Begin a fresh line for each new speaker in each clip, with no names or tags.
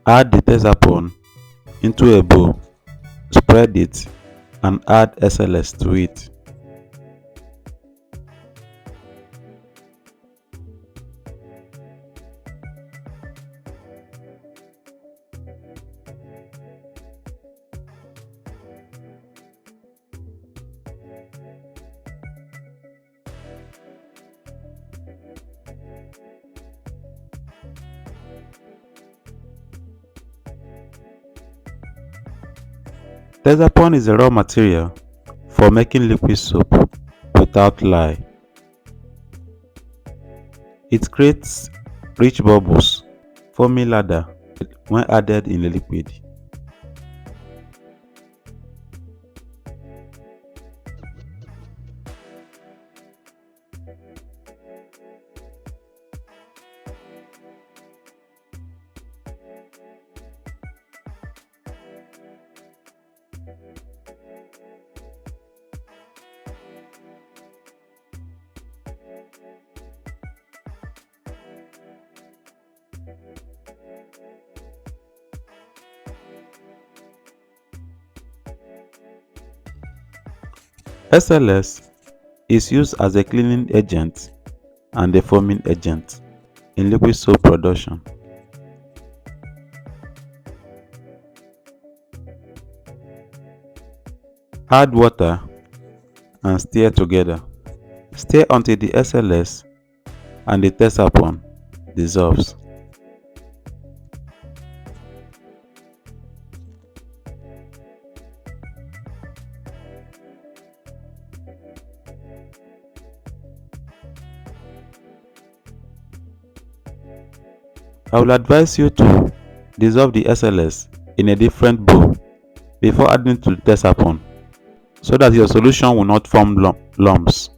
Add the Tesapon into a bowl, spread it, and add SLS to it. Tesapon is a raw material for making liquid soap without lye. It creates rich bubbles, foamy lather when added in the liquid. SLS is used as a cleaning agent and a foaming agent in liquid soap production. Add water and stir together. Stir until the SLS and the Tesapon dissolves. I will advise you to dissolve the SLS in a different bowl before adding to the Tesapon so that your solution will not form lumps.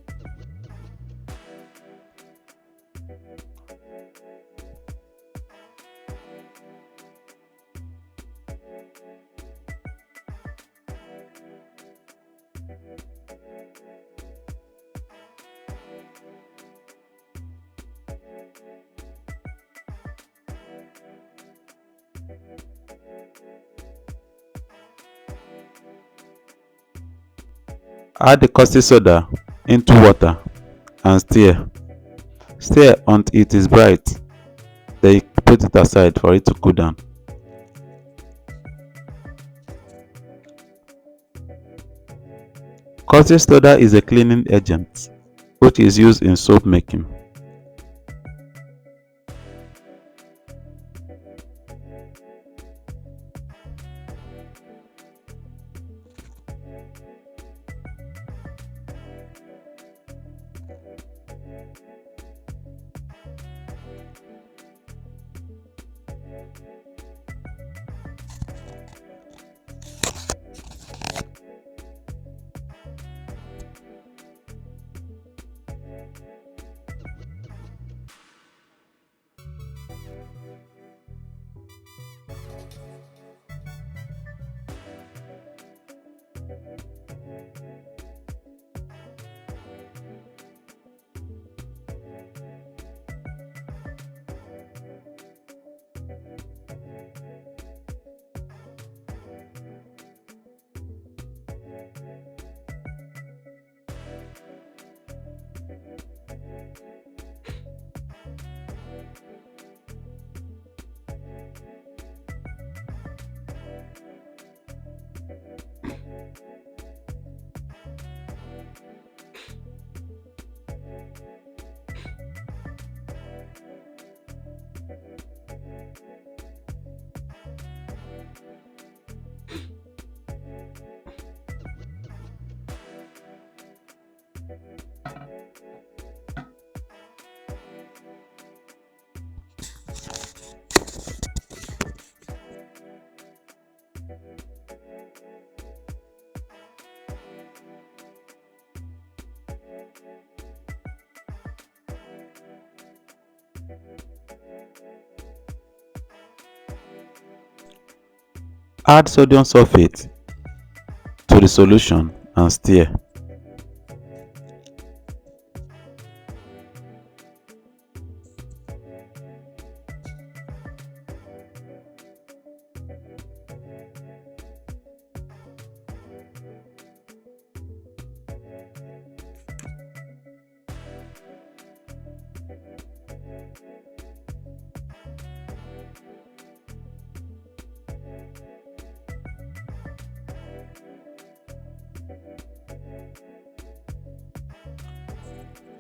Add the caustic soda into water and stir. Stir until it is bright. Then you put it aside for it to cool down. Caustic soda is a cleaning agent which is used in soap making. Add sodium sulfate to the solution and stir.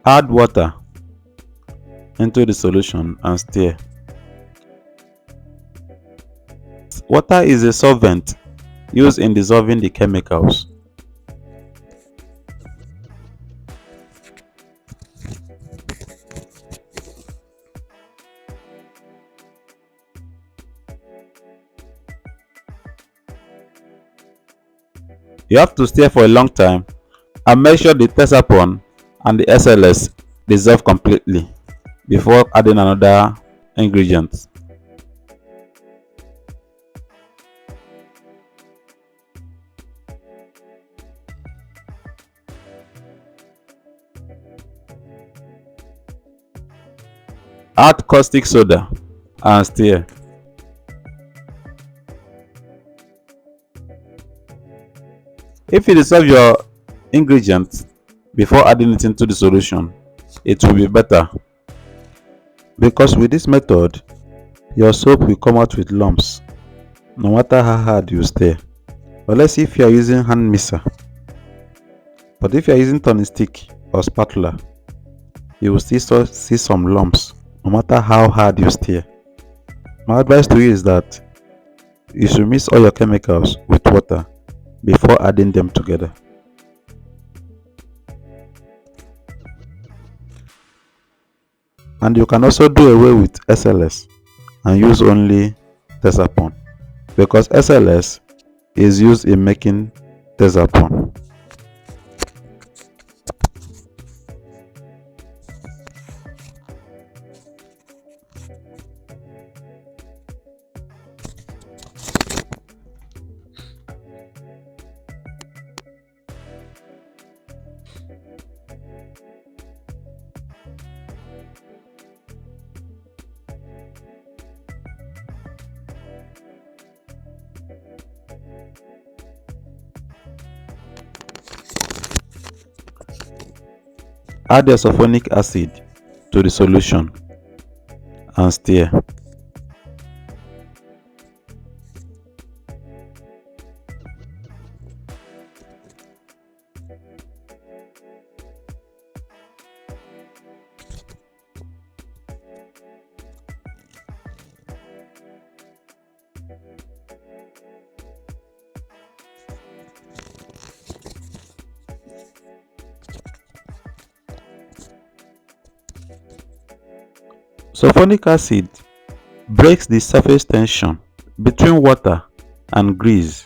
Add water into the solution and stir. Water is a solvent used in dissolving the chemicals. You have to stir for a long time and make sure the Tesapon and the SLS dissolve completely before adding another ingredient. Add caustic soda and stir. If you dissolve your ingredients before adding it into the solution, it will be better, because with this method your soap will come out with lumps no matter how hard you stir. But let's see if you are using hand mixer. But if you are using turning stick or spatula, you will still see some lumps no matter how hard you stir. My advice to you is that you should mix all your chemicals with water before adding them together. And you can also do away with SLS and use only Tesapon, because SLS is used in making Tesapon. Add the sulfonic acid to the solution and stir. Sulfonic acid breaks the surface tension between water and grease,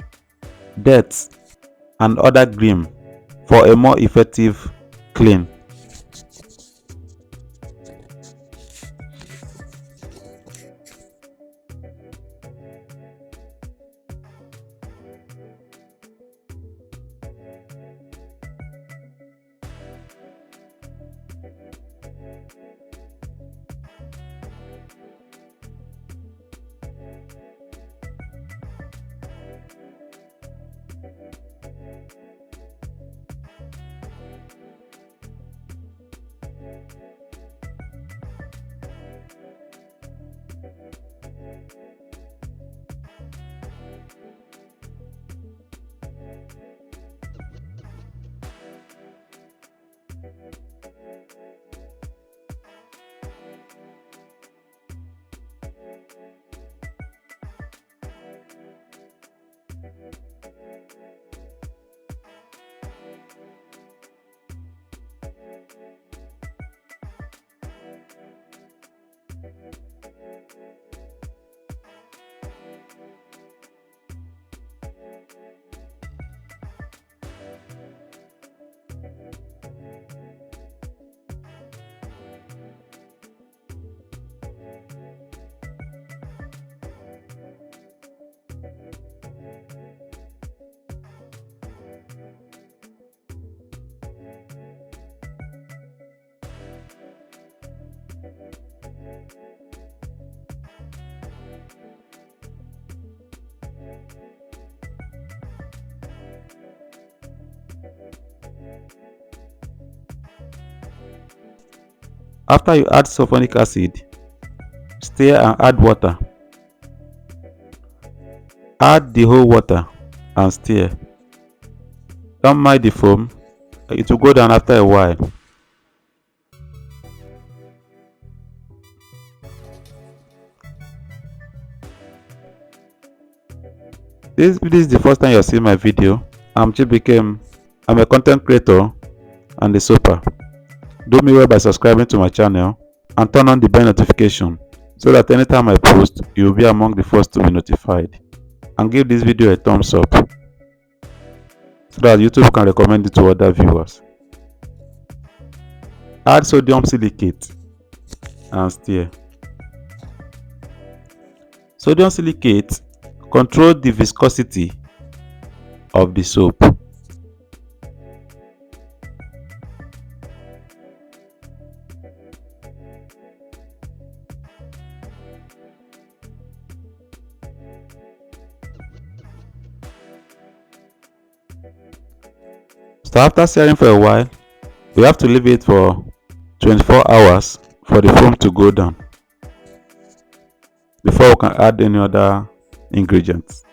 dirt, and other grime for a more effective clean. After you add sulfonic acid, stir and add water. Add the whole water and stir. Don't mind the foam, it will go down after a while. If this is the first time you're seeing my video, I'm a content creator and a soaper. Do me well by subscribing to my channel and turn on the bell notification so that anytime I post, you'll be among the first to be notified. And give this video a thumbs up so that YouTube can recommend it to other viewers. Add sodium silicate and stir. Sodium silicate controls the viscosity of the soap. So after stirring for a while, we have to leave it for 24 hours for the foam to go down before we can add any other ingredients.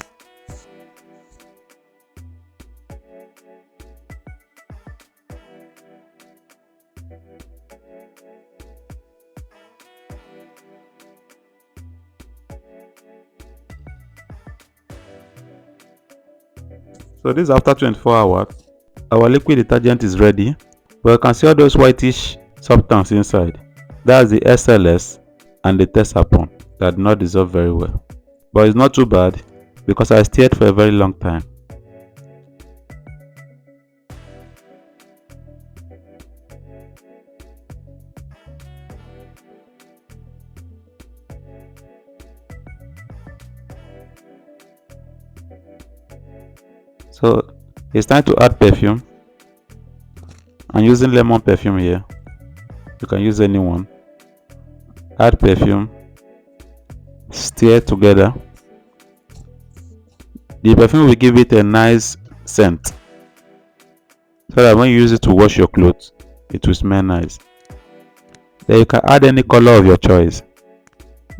So this is after 24 hours. Our liquid detergent is ready, but you can see all those whitish substance inside. That's the SLS and the Tesapon that do not dissolve very well. But it's not too bad because I stirred for a very long time. So it's time to add perfume. I'm using lemon perfume here. You can use anyone. Add perfume. Stir together. The perfume will give it a nice scent so that when you use it to wash your clothes, it will smell nice. Then you can add any color of your choice.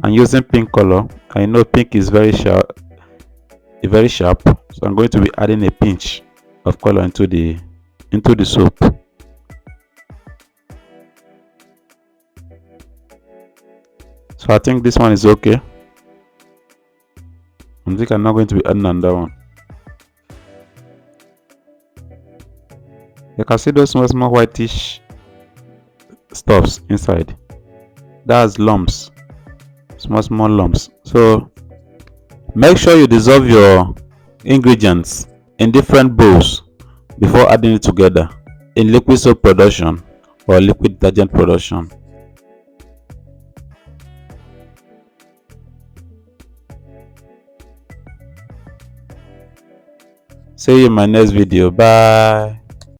I'm using pink color. I know pink is very sharp, so I'm going to be adding a pinch of color into the soap. So I think this one is okay. I think I'm not going to be adding another one. You can see those small whitish stuffs inside. That's lumps, small lumps. So make sure you dissolve your ingredients in different bowls before adding it together in liquid soap production or liquid detergent production. See you in my next video. Bye.